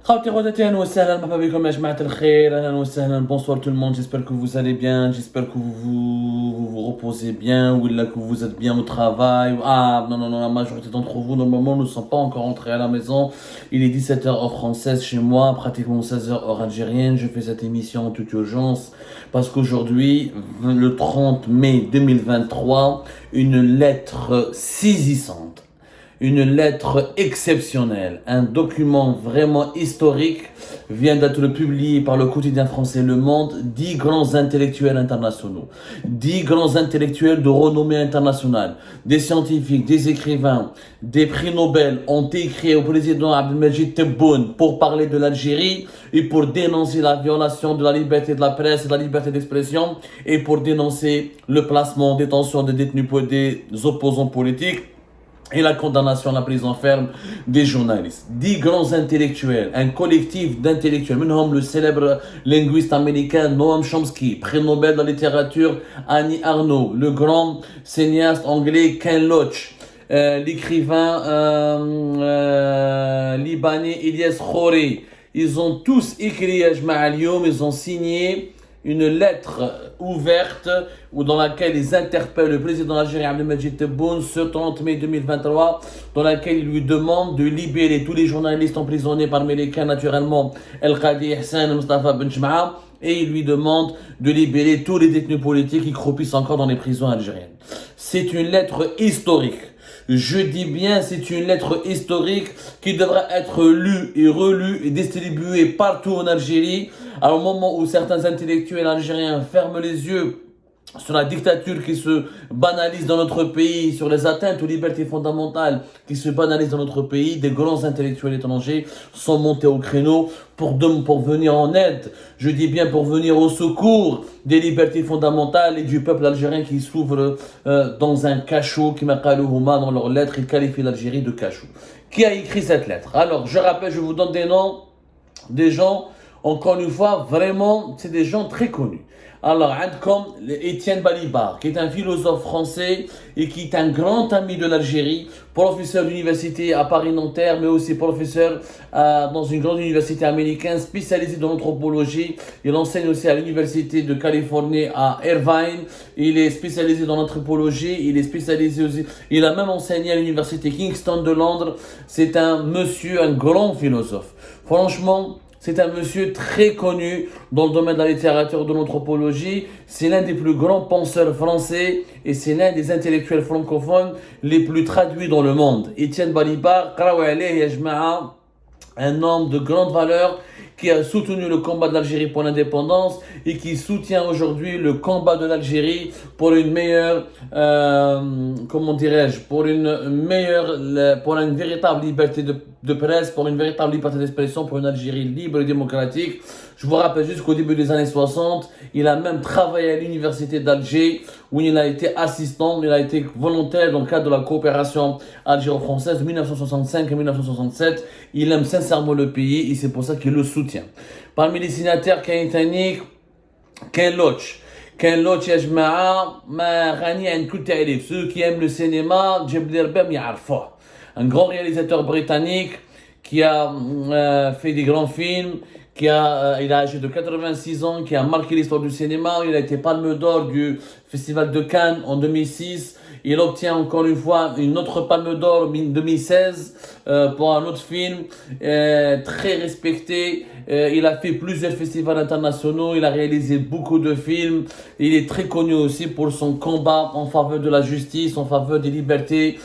Khawti khawtati, ahlan wa sahlan, marhaba bikum ya jama'at al-khair, ahlan wa sahlan, bonsoir tout le monde, j'espère que vous allez bien, j'espère que vous reposez bien, ou là que vous êtes bien au travail. Ah non, non, non, la majorité d'entre vous, normalement, ne sont pas encore rentrés à la maison. Il est 17h heure française chez moi, pratiquement 16h heure algérienne. Je fais cette émission en toute urgence parce qu'aujourd'hui, le 30 mai 2023, une lettre saisissante, une lettre exceptionnelle, un document vraiment historique vient d'être publié par le quotidien français Le Monde. 10 grands intellectuels internationaux, 10 grands intellectuels de renommée internationale, des scientifiques, des écrivains, des prix Nobel ont écrit au président Abdelmajid Tebboune pour parler de l'Algérie et pour dénoncer la violation de la liberté de la presse et de la liberté d'expression et pour dénoncer le placement en détention des détenus, des opposants politiques et la condamnation à la prison ferme des journalistes. 10 grands intellectuels, un collectif d'intellectuels, le célèbre linguiste américain Noam Chomsky, prix Nobel de la littérature Annie Ernaux, le grand cinéaste anglais Ken Loach, l'écrivain libanais Ilyas Khoury. Ils ont tous écrit à Jma' al-Yom, ils ont signé une lettre ouverte dans laquelle ils interpellent le président algérien Abdelmajid Tebboune ce 30 mai 2023, dans laquelle ils lui demandent de libérer tous les journalistes emprisonnés, parmi lesquels naturellement El Qadi Hassan Mustafa Ben Jma'a, et il lui demande de libérer tous les détenus politiques qui croupissent encore dans les prisons algériennes. C'est une lettre historique. Je dis bien, c'est une lettre historique qui devra être lue et relue et distribuée partout en Algérie, à un moment où certains intellectuels algériens ferment les yeux sur la dictature qui se banalise dans notre pays, sur les atteintes aux libertés fondamentales qui se banalisent dans notre pays. Des grands intellectuels étrangers sont montés au créneau pour venir en aide, je dis bien pour venir au secours des libertés fondamentales et du peuple algérien qui s'ouvre dans un cachot, qui m'a dans leur lettre, ils qualifient l'Algérie de cachot. Qui a écrit cette lettre? Alors, je rappelle, je vous donne des noms, des gens, encore une fois, vraiment, c'est des gens très connus. Alors, comme Étienne Balibar, qui est un philosophe français et qui est un grand ami de l'Algérie, professeur d'université à Paris-Nanterre, mais aussi professeur dans une grande université américaine, spécialisé dans l'anthropologie. Il enseigne aussi à l'université de Californie à Irvine. Il est spécialisé dans l'anthropologie. Il est spécialisé aussi. Il a même enseigné à l'université Kingston de Londres. C'est un monsieur, un grand philosophe. Franchement, c'est un monsieur très connu dans le domaine de la littérature, de l'anthropologie. C'est l'un des plus grands penseurs français et c'est l'un des intellectuels francophones les plus traduits dans le monde. Étienne Balibar, un homme de grande valeur qui a soutenu le combat de l'Algérie pour l'indépendance et qui soutient aujourd'hui le combat de l'Algérie pour une meilleure, pour une véritable liberté de presse, pour une véritable liberté d'expression, pour une Algérie libre et démocratique. Je vous rappelle juste qu'au début des années 60, il a même travaillé à l'université d'Alger où il a été assistant, il a été volontaire dans le cadre de la coopération algéro-française de 1965 et 1967. Il aime sincèrement le pays et c'est pour ça qu'il le soutient. Parmi les signataires Ken Loach. Ken Loach ya jma'a ma ghani an kul ta'rif. Ceux qui aiment le cinéma, Jebel Irbem ya'arfouh. Un grand réalisateur britannique qui a fait des grands films, il a âgé de 86 ans, qui a marqué l'histoire du cinéma. Il a été palme d'or du Festival de Cannes en 2006. Il obtient encore une fois une autre palme d'or en 2016 pour un autre film très respecté. Il a fait plusieurs festivals internationaux, il a réalisé beaucoup de films. Il est très connu aussi pour son combat en faveur de la justice, en faveur des libertés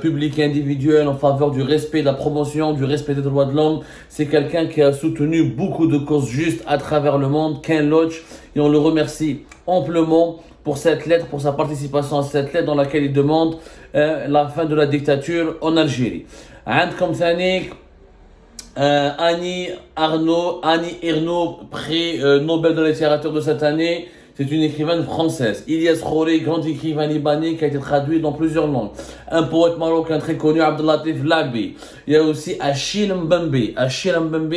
publiques et individuelles, en faveur du respect, de la promotion, du respect des droits de l'homme. C'est quelqu'un qui a soutenu beaucoup de causes justes à travers le monde, Ken Loach, et on le remercie amplement pour cette lettre, pour sa participation à cette lettre dans laquelle il demande la fin de la dictature en Algérie. Comme Annie Ernaux, prix Nobel de la littérature de cette année. C'est une écrivaine française. Ilyas Khoury, grand écrivain libanais qui a été traduit dans plusieurs langues. un poète marocain très connu, Abdellatif Labi. Il y a aussi Achille Mbembe. Achille Mbembe,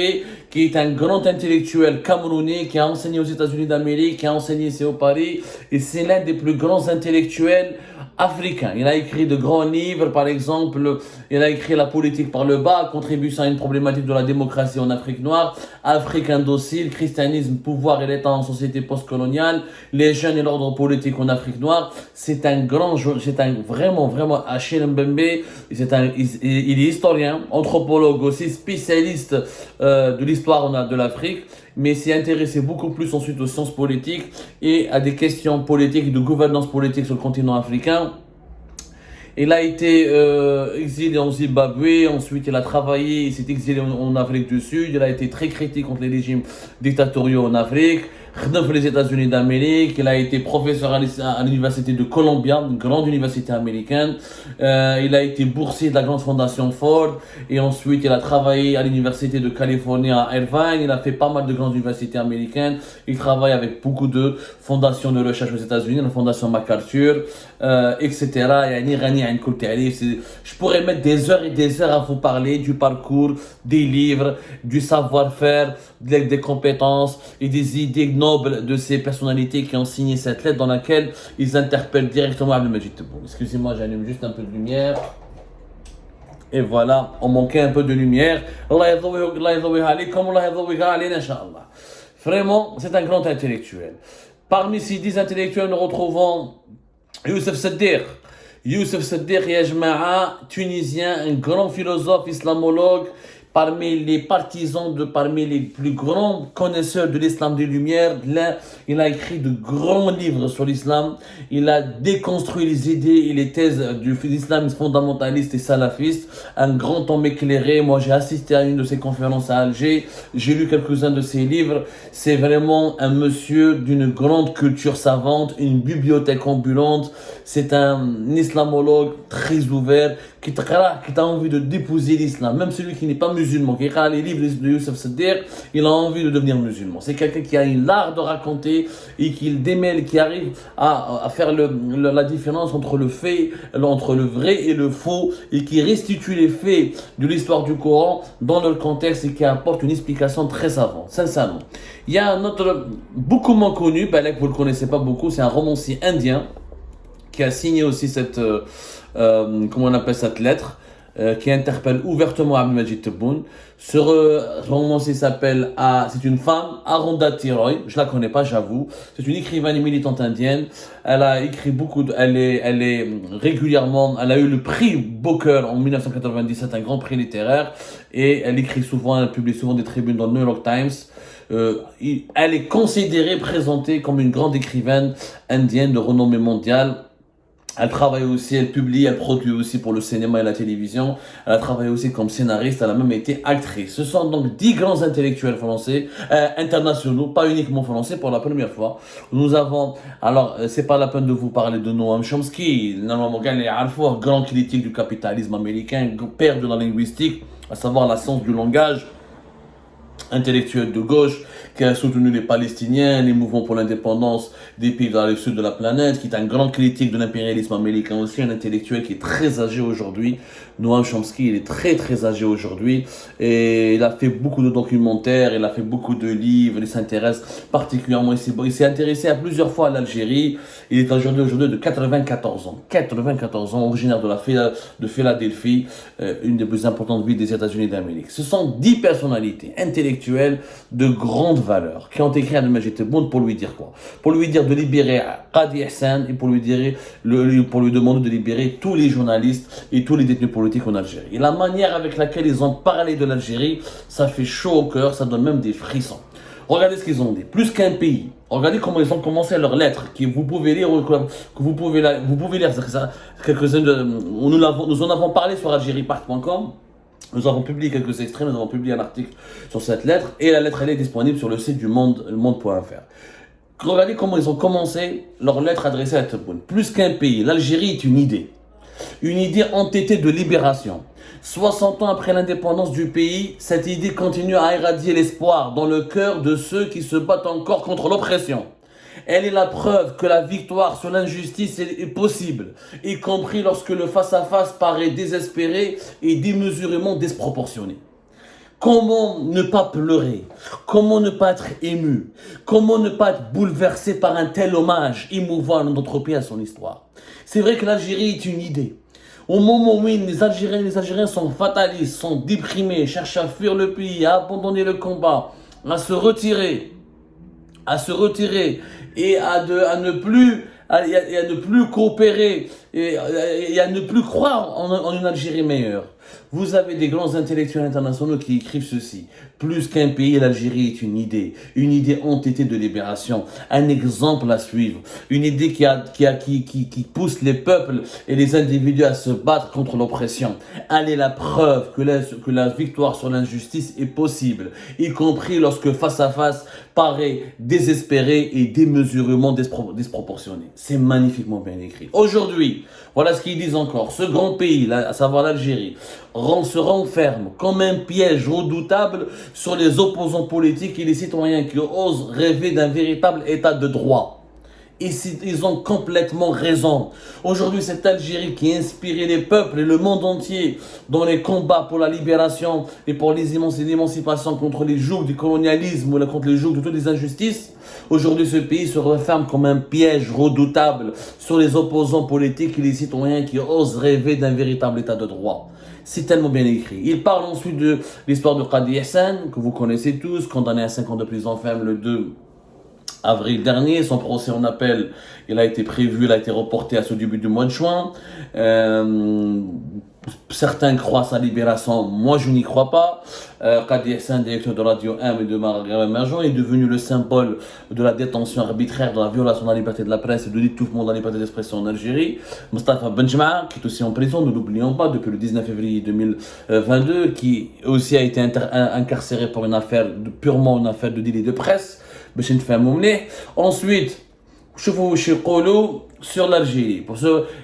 qui est un grand intellectuel camerounais, qui a enseigné aux États-Unis d'Amérique, qui a enseigné ici au Paris, et c'est l'un des plus grands intellectuels africains. Il a écrit de grands livres, par exemple, il a écrit La politique par le bas, contribution à une problématique de la démocratie en Afrique noire, Afrique indocile, christianisme, pouvoir et l'État en société postcoloniale, les jeunes et l'ordre politique en Afrique noire. C'est un vraiment Achille Mbembe. Il est historien, anthropologue aussi, spécialiste de l'histoire de l'Afrique, mais s'est intéressé beaucoup plus ensuite aux sciences politiques et à des questions politiques et de gouvernance politique sur le continent africain. Il a été exilé en Zimbabwe, ensuite il a travaillé, il s'est exilé en Afrique du Sud, il a été très critique contre les régimes dictatoriaux en Afrique, les États-Unis d'Amérique, il a été professeur à l'université de Columbia, une grande université américaine, il a été boursier de la grande fondation Ford, et ensuite il a travaillé à l'université de Californie à Irvine, il a fait pas mal de grandes universités américaines, il travaille avec beaucoup de fondations de recherche aux États-Unis, la fondation MacArthur, etc. Je pourrais mettre des heures et des heures à vous parler du parcours, des livres, du savoir-faire, des compétences et des idées nobles de ces personnalités qui ont signé cette lettre dans laquelle ils interpellent directement Abdelmajid Tebboune. Excusez-moi, j'allume juste un peu de lumière. Et voilà, on manquait un peu de lumière. Allah yadhouiha alaykum, Allah yadhouiha alayna, inshallah. Vraiment, c'est un grand intellectuel. Parmi ces 10 intellectuels, nous retrouvons Youssef Saddiq. Youssef Saddiq, Yajma'a, tunisien, un grand philosophe islamologue, parmi les partisans, parmi les plus grands connaisseurs de l'islam des Lumières. Là, il a écrit de grands livres sur l'islam. Il a déconstruit les idées et les thèses du l'islam fondamentaliste et salafiste. Un grand homme éclairé. Moi, j'ai assisté à une de ses conférences à Alger. J'ai lu quelques-uns de ses livres. C'est vraiment un monsieur d'une grande culture savante, une bibliothèque ambulante. C'est un islamologue très ouvert qui a envie de d'épouser l'islam. Même celui qui n'est pas musulman, qui a les livres de Youssef Saddiq, il a envie de devenir musulman. C'est quelqu'un qui a l'art de raconter et qui démêle, qui arrive à faire la différence entre le vrai et le faux, et qui restitue les faits de l'histoire du Coran dans leur contexte et qui apporte une explication très savante, sincèrement. Il y a un autre beaucoup moins connu, Balek, vous ne le connaissez pas beaucoup, c'est un romancier indien qui a signé aussi cette comment on appelle cette lettre, qui interpelle ouvertement Abdelmajid Tebboune. Ce romancier s'appelle, c'est une femme, Arundhati Roy, je la connais pas, j'avoue. C'est une écrivaine et militante indienne. Elle a écrit elle est régulièrement, elle a eu le prix Booker en 1997, un grand prix littéraire, et elle écrit souvent, elle publie souvent des tribunes dans le New York Times. Elle est considérée, présentée comme une grande écrivaine indienne de renommée mondiale. Elle travaille aussi, elle publie, elle produit aussi pour le cinéma et la télévision. Elle a travaillé aussi comme scénariste, elle a même été actrice. Ce sont donc 10 grands intellectuels français, internationaux, pas uniquement français, pour la première fois. Nous avons, alors, c'est pas la peine de vous parler de Noam Chomsky, grand critique du capitalisme américain, père de la linguistique, à savoir la science du langage, intellectuel de gauche, qui a soutenu les Palestiniens, les mouvements pour l'indépendance des pays dans le sud de la planète, qui est un grand critique de l'impérialisme américain aussi, un intellectuel qui est très âgé aujourd'hui. Noam Chomsky, il est très âgé aujourd'hui, et il a fait beaucoup de documentaires, il a fait beaucoup de livres, il s'intéresse particulièrement, il s'est intéressé à plusieurs fois à l'Algérie. Il est aujourd'hui de 94 ans. 94 ans, originaire de Philadelphie, une des plus importantes villes des États-Unis d'Amérique. Ce sont 10 personnalités intellectuelles de grande valeur qui ont écrit à Abdelmajid Tebboune pour lui dire quoi? Pour lui dire de libérer Qadi Hassan et pour lui demander de libérer tous les journalistes et tous les détenus politiques en Algérie. Et la manière avec laquelle ils ont parlé de l'Algérie, ça fait chaud au cœur, ça donne même des frissons. Regardez ce qu'ils ont dit. Plus qu'un pays. Regardez comment ils ont commencé leur lettre, que vous pouvez lire, vous pouvez lire quelques-uns nous en avons parlé sur algériepart.com. Nous avons publié quelques extraits, nous avons publié un article sur cette lettre, et la lettre elle est disponible sur le site du monde.fr. Regardez comment ils ont commencé leur lettre adressée à Tebboune. Plus qu'un pays, l'Algérie est une idée entêtée de libération. 60 ans après l'indépendance du pays, cette idée continue à irradier l'espoir dans le cœur de ceux qui se battent encore contre l'oppression. Elle est la preuve que la victoire sur l'injustice est possible, y compris lorsque le face-à-face paraît désespéré et démesurément disproportionné. Comment ne pas pleurer? Comment ne pas être ému? Comment ne pas être bouleversé par un tel hommage émouvant de notre pays à son histoire? C'est vrai que l'Algérie est une idée. Au moment où les Algériens sont fatalistes, sont déprimés, cherchent à fuir le pays, à abandonner le combat, à se retirer et à ne plus coopérer et à ne plus croire en une Algérie meilleure. Vous avez des grands intellectuels internationaux qui écrivent ceci. Plus qu'un pays, l'Algérie est une idée entêtée de libération, un exemple à suivre, une idée qui pousse les peuples et les individus à se battre contre l'oppression. Elle est la preuve que la victoire sur l'injustice est possible, y compris lorsque face à face paraît désespéré et démesurément disproportionné. C'est magnifiquement bien écrit. Aujourd'hui, voilà ce qu'ils disent encore. Ce grand pays, à savoir l'Algérie, se renferme comme un piège redoutable sur les opposants politiques et les citoyens qui osent rêver d'un véritable état de droit. Et ils ont complètement raison. Aujourd'hui, cette Algérie qui a inspiré les peuples et le monde entier dans les combats pour la libération et pour l'émancipation contre les jougs du colonialisme ou contre les jougs de toutes les injustices, aujourd'hui, ce pays se referme comme un piège redoutable sur les opposants politiques et les citoyens qui osent rêver d'un véritable état de droit. C'est tellement bien écrit. Il parle ensuite de l'histoire de Qadi Hassan, que vous connaissez tous, condamné à 5 ans de prison ferme le 2 avril dernier. Son procès en appel, il a été reporté à ce début du mois de juin. Certains croient sa libération, moi je n'y crois pas. Qadi Hassan, directeur de Radio 1 et de Marjan, est devenu le symbole de la détention arbitraire, de la violation de la liberté de la presse et de l'étouffement de la liberté d'expression en Algérie. Mustafa Benjma, qui est aussi en prison, ne l'oublions pas, depuis le 19 février 2022, qui aussi a été incarcéré pour purement une affaire de délit de presse. Ensuite, sur l'Algérie.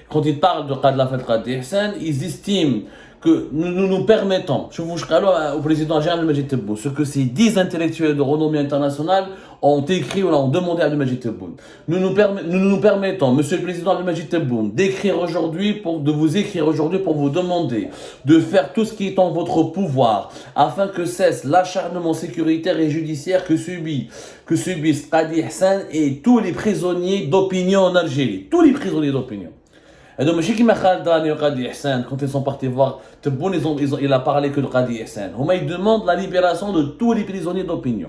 Quand ils parlent de Qadi Hassan, ils estiment que nous permettons, au président Abdelmadjid Majid Tebboune, ce que ces 10 intellectuels de renommée internationale ont écrit ou ont demandé à Abdelmadjid Tebboune. Nous permettons, monsieur le président Abdelmadjid Tebboune, de vous écrire aujourd'hui pour vous demander de faire tout ce qui est en votre pouvoir afin que cesse l'acharnement sécuritaire et judiciaire que subissent Qadi Hassan et tous les prisonniers d'opinion en Algérie. Tous les prisonniers d'opinion. Et donc, quand ils sont partis voir Tebboune, il a parlé que de Qadi Hassan. Ils demandent la libération de tous les prisonniers d'opinion.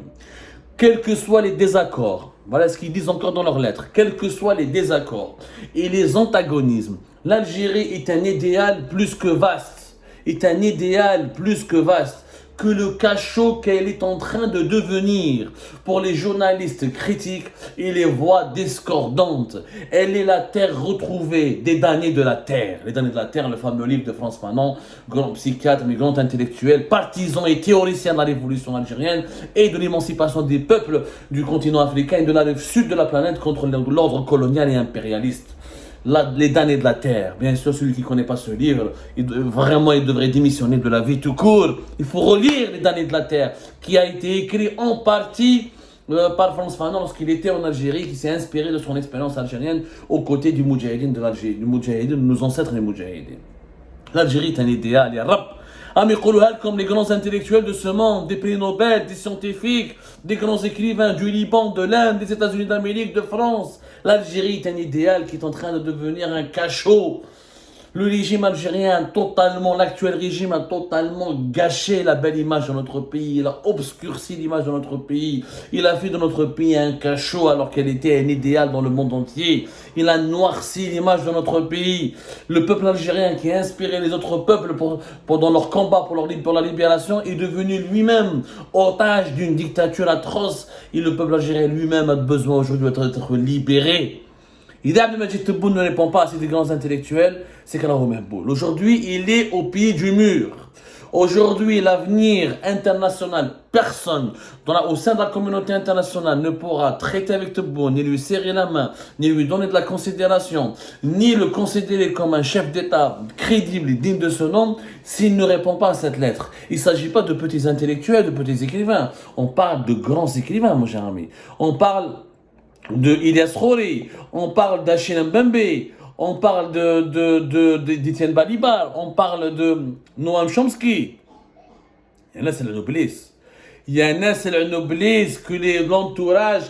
Quels que soient les désaccords, voilà ce qu'ils disent encore dans leurs lettres, quels que soient les désaccords et les antagonismes, l'Algérie est un idéal plus que vaste, que le cachot qu'elle est en train de devenir pour les journalistes critiques et les voix discordantes. Elle est la terre retrouvée des damnés de la terre. Les damnés de la terre, le fameux livre de Frantz Fanon, grand psychiatre, mais grand intellectuel, partisan et théoricien de la révolution algérienne et de l'émancipation des peuples du continent africain et de la rive sud de la planète contre l'ordre colonial et impérialiste. Les damnés de la terre. Bien sûr, celui qui ne connaît pas ce livre, il devrait démissionner de la vie tout court. Il faut relire Les damnés de la terre, qui a été écrit en partie par Frantz Fanon lorsqu'il était en Algérie, qui s'est inspiré de son expérience algérienne aux côtés du Moudjahidine de l'Algérie, de nos ancêtres les Moudjahidines. L'Algérie est un idéal, ya Rab. Comme les grands intellectuels de ce monde, des prix Nobel, des scientifiques, des grands écrivains du Liban, de l'Inde, des États-Unis d'Amérique, de France. L'Algérie est un idéal qui est en train de devenir un cachot. Le régime algérien, l'actuel régime a totalement gâché la belle image de notre pays. Il a obscurci l'image de notre pays. Il a fait de notre pays un cachot alors qu'elle était un idéal dans le monde entier. Il a noirci l'image de notre pays. Le peuple algérien qui a inspiré les autres peuples dans leur combat pour la libération est devenu lui-même otage d'une dictature atroce. Et le peuple algérien lui-même a besoin aujourd'hui d'être libéré. L'idée Abdelmadjid Tebboune ne répond pas à ces grands intellectuels, c'est qu'Allah Mehboul. Aujourd'hui, il est au pied du mur. Aujourd'hui, l'avenir international, personne au sein de la communauté internationale ne pourra traiter avec Tebboune, ni lui serrer la main, ni lui donner de la considération, ni le considérer comme un chef d'État crédible et digne de ce nom, s'il ne répond pas à cette lettre. Il ne s'agit pas de petits intellectuels, de petits écrivains. On parle de grands écrivains, mon cher ami. On parle de Ilyas Khouri, on parle d'Achille Mbembe, on parle d'Etienne Balibar, on parle de Noam Chomsky. Et là, c'est la noblesse. Il y en a, c'est la noblesse que l'entourage,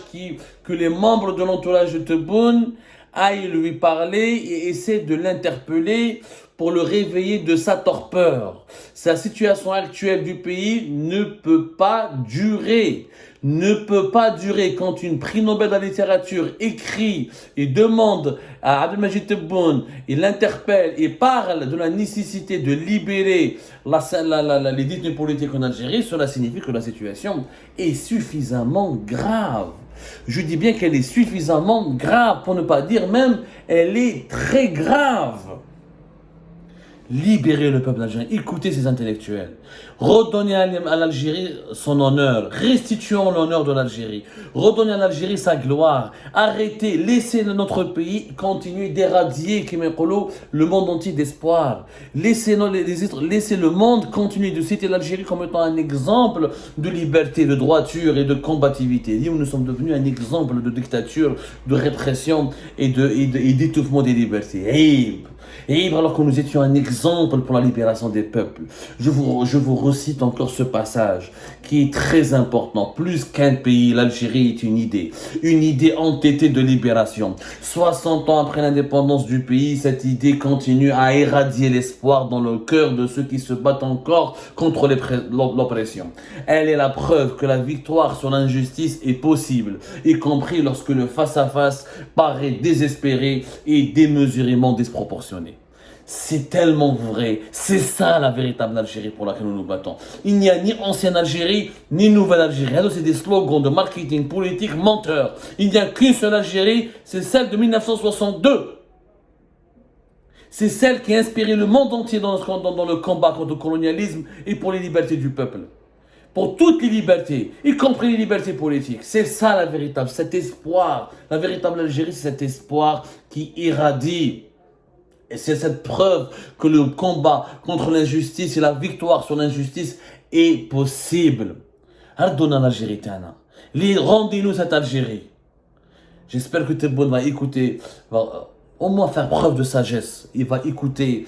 que les membres de l'entourage de Tebboune aillent lui parler et essaient de l'interpeller pour le réveiller de sa torpeur. Sa situation actuelle du pays ne peut pas durer. Ne peut pas durer quand une prix Nobel de la littérature écrit et demande à Abdelmajid Tebboune, il l'interpelle et parle de la nécessité de libérer les détenus politiques en Algérie. Cela signifie que la situation est suffisamment grave. Je dis bien qu'elle est suffisamment grave, pour ne pas dire même, elle est très grave. Libérer le peuple algérien, écoutez ces intellectuels, redonner à l'Algérie son honneur, restituons l'honneur de l'Algérie, redonner à l'Algérie sa gloire, arrêtez, laissez notre pays continuer d'éradier le monde entier d'espoir, laissez le monde continuer de citer l'Algérie comme étant un exemple de liberté, de droiture et de combativité. Nous sommes devenus un exemple de dictature, de répression et d'étouffement des libertés. Et alors que nous étions un exemple pour la libération des peuples. Je vous recite encore ce passage qui est très important. Plus qu'un pays, l'Algérie est une idée entêtée de libération. 60 ans après l'indépendance du pays, cette idée continue à éradier l'espoir dans le cœur de ceux qui se battent encore contre l'oppression. Elle est la preuve que la victoire sur l'injustice est possible, y compris lorsque le face-à-face paraît désespéré et démesurément disproportionné. C'est tellement vrai. C'est ça la véritable Algérie pour laquelle nous nous battons. Il n'y a ni ancienne Algérie, ni nouvelle Algérie. Alors, c'est des slogans de marketing politique menteurs. Il n'y a qu'une seule Algérie, c'est celle de 1962. C'est celle qui a inspiré le monde entier dans le combat contre le colonialisme et pour les libertés du peuple. Pour toutes les libertés, y compris les libertés politiques. C'est ça la véritable, cet espoir. La véritable Algérie, c'est cet espoir qui irradie. Et c'est cette preuve que le combat contre l'injustice et la victoire sur l'injustice est possible. Ardonna l'Algérie, rendez-nous cette Algérie. J'espère que Tebboune va écouter, va au moins faire preuve de sagesse. Il va écouter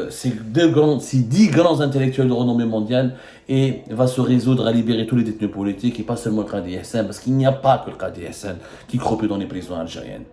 ces 10 grands intellectuels de renommée mondiale et va se résoudre à libérer tous les détenus politiques et pas seulement le Qadi Hassan, parce qu'il n'y a pas que le Qadi Hassan qui croupit dans les prisons algériennes.